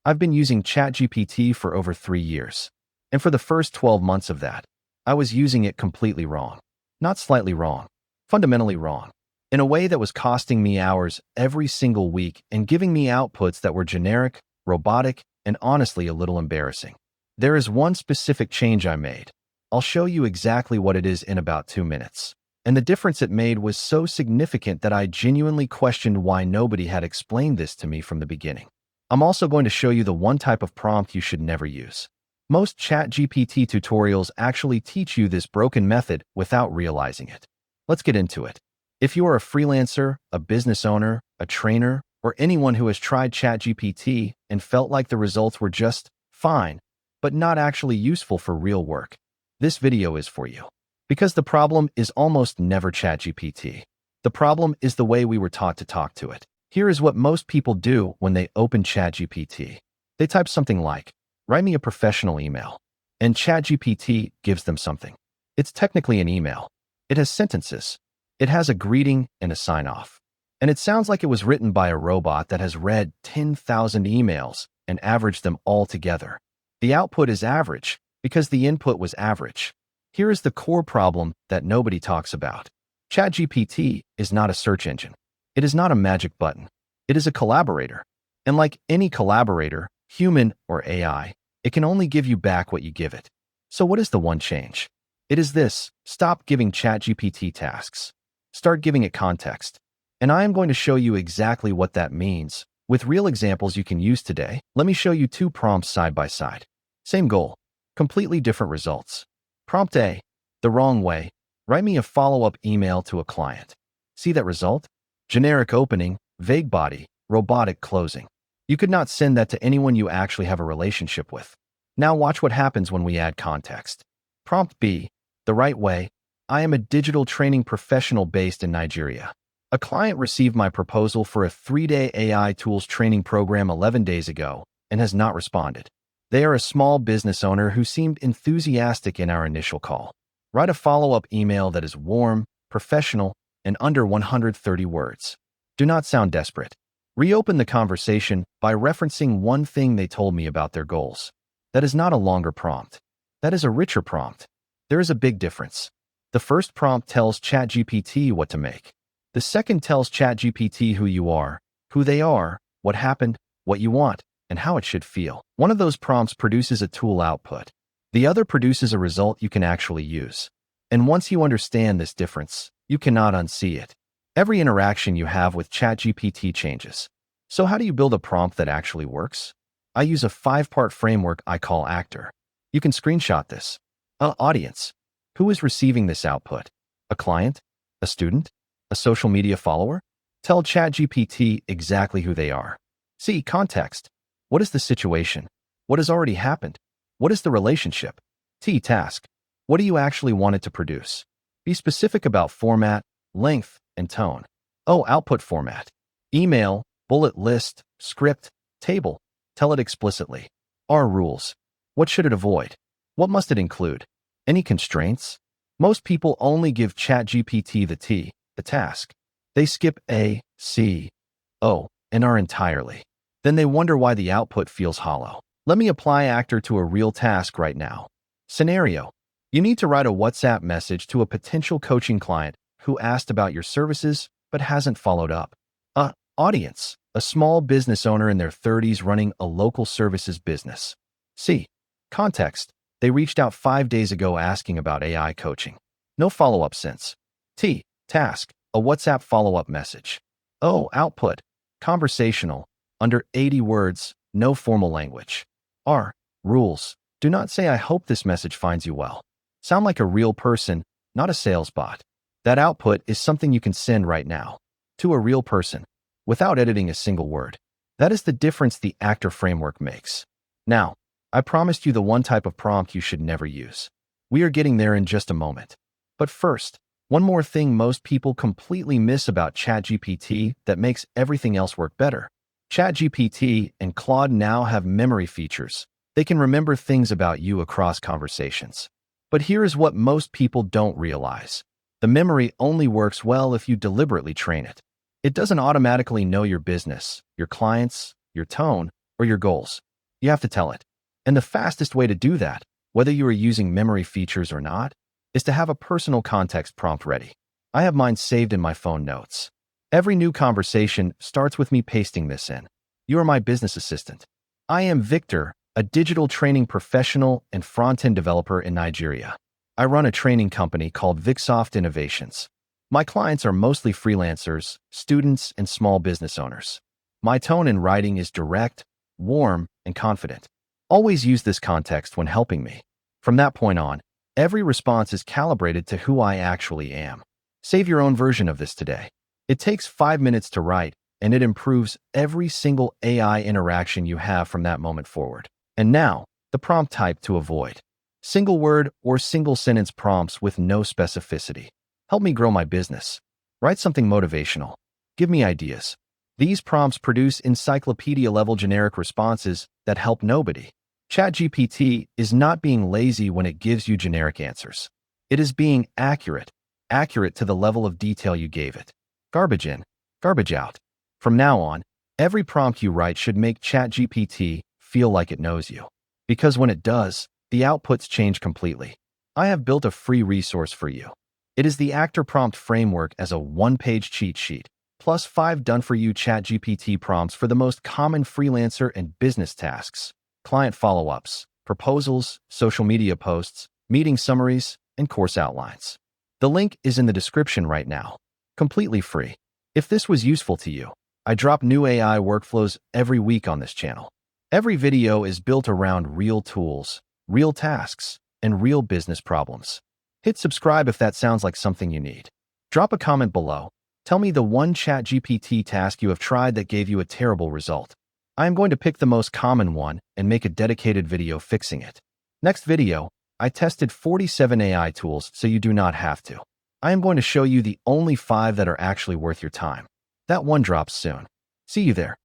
I've been using ChatGPT for over 3 years. And for the first 12 months of that, I was using it completely wrong. Not slightly wrong, fundamentally wrong. In a way that was costing me hours every single week and giving me outputs that were generic, robotic, and honestly a little embarrassing. There is one specific change I made. I'll show you exactly what it is in about 2 minutes. And the difference it made was so significant that I genuinely questioned why nobody had explained this to me from the beginning. I'm also going to show you the one type of prompt you should never use. Most ChatGPT tutorials actually teach you this broken method without realizing it. Let's get into it. If you are a freelancer, a business owner, a trainer, or anyone who has tried ChatGPT and felt like the results were just fine, but not actually useful for real work, this video is for you. Because the problem is almost never ChatGPT. The problem is the way we were taught to talk to it. Here is what most people do when they open ChatGPT. They type something like, "Write me a professional email," and ChatGPT gives them something. It's technically an email. It has sentences. It has a greeting and a sign-off. And it sounds like it was written by a robot that has read 10,000 emails and averaged them all together. The output is average because the input was average. Here is the core problem that nobody talks about. ChatGPT is not a search engine. It is not a magic button. It is a collaborator. And like any collaborator, human or AI, it can only give you back what you give it. So what is the one change? It is this: stop giving ChatGPT tasks. Start giving it context. And I am going to show you exactly what that means with real examples you can use today. Let me show you 2 prompts side by side. Same goal, completely different results. Prompt A, the wrong way. Write me a follow-up email to a client. See that result? Generic opening, vague body, robotic closing. You could not send that to anyone you actually have a relationship with. Now watch what happens when we add context. Prompt B, the right way. I am a digital training professional based in Nigeria. A client received my proposal for a 3-day AI tools training program 11 days ago and has not responded. They are a small business owner who seemed enthusiastic in our initial call. Write a follow-up email that is warm, professional, and under 130 words. Do not sound desperate. Reopen the conversation by referencing one thing they told me about their goals. That is not a longer prompt. That is a richer prompt. There is a big difference. The first prompt tells ChatGPT what to make. The second tells ChatGPT who you are, who they are, what happened, what you want, and how it should feel. One of those prompts produces a tool output. The other produces a result you can actually use. And once you understand this difference, you cannot unsee it. Every interaction you have with ChatGPT changes. So how do you build a prompt that actually works? I use a 5-part framework I call Actor. You can screenshot this. Audience. Who is receiving this output? A client? A student? A social media follower? Tell ChatGPT exactly who they are. C. Context. What is the situation? What has already happened? What is the relationship? T. Task. What do you actually want it to produce? Be specific about format, length, and tone. O. Output format. Email, bullet list, script, table. Tell it explicitly. R. Rules. What should it avoid? What must it include? Any constraints? Most people only give ChatGPT the T, the task. They skip A, C, O, and R entirely. Then they wonder why the output feels hollow. Let me apply Actor to a real task right now. Scenario. You need to write a WhatsApp message to a potential coaching client who asked about your services but hasn't followed up. Audience. A small business owner in their 30s running a local services business. C. Context. They reached out 5 days ago asking about AI coaching. No follow-up since. T. Task. A WhatsApp follow-up message. O. Output. Conversational. Under 80 words, no formal language. R. Rules. Do not say, "I hope this message finds you well." Sound like a real person, not a sales bot. That output is something you can send right now to a real person without editing a single word. That is the difference the Actor framework makes. Now, I promised you the one type of prompt you should never use. We are getting there in just a moment. But first, one more thing most people completely miss about ChatGPT that makes everything else work better. ChatGPT and Claude now have memory features. They can remember things about you across conversations. But here is what most people don't realize. The memory only works well if you deliberately train it. It doesn't automatically know your business, your clients, your tone, or your goals. You have to tell it. And the fastest way to do that, whether you are using memory features or not, is to have a personal context prompt ready. I have mine saved in my phone notes. Every new conversation starts with me pasting this in. You are my business assistant. I am Victor, a digital training professional and front-end developer in Nigeria. I run a training company called Vicsoft Innovations. My clients are mostly freelancers, students, and small business owners. My tone in writing is direct, warm, and confident. Always use this context when helping me. From that point on, every response is calibrated to who I actually am. Save your own version of this today. It takes 5 minutes to write, and it improves every single AI interaction you have from that moment forward. And now, the prompt type to avoid. Single word or single sentence prompts with no specificity. Help me grow my business. Write something motivational. Give me ideas. These prompts produce encyclopedia-level generic responses that help nobody. ChatGPT is not being lazy when it gives you generic answers. It is being accurate to the level of detail you gave it. Garbage in, garbage out. From now on, every prompt you write should make ChatGPT feel like it knows you. Because when it does, the outputs change completely. I have built a free resource for you. It is the Actor Prompt Framework as a one-page cheat sheet, plus 5 done-for-you ChatGPT prompts for the most common freelancer and business tasks, client follow-ups, proposals, social media posts, meeting summaries, and course outlines. The link is in the description right now. Completely free. If this was useful to you, I drop new AI workflows every week on this channel. Every video is built around real tools, real tasks, and real business problems. Hit subscribe if that sounds like something you need. Drop a comment below. Tell me the one ChatGPT task you have tried that gave you a terrible result. I am going to pick the most common one and make a dedicated video fixing it. Next video, I tested 47 AI tools so you do not have to. I am going to show you the only 5 that are actually worth your time. That one drops soon. See you there.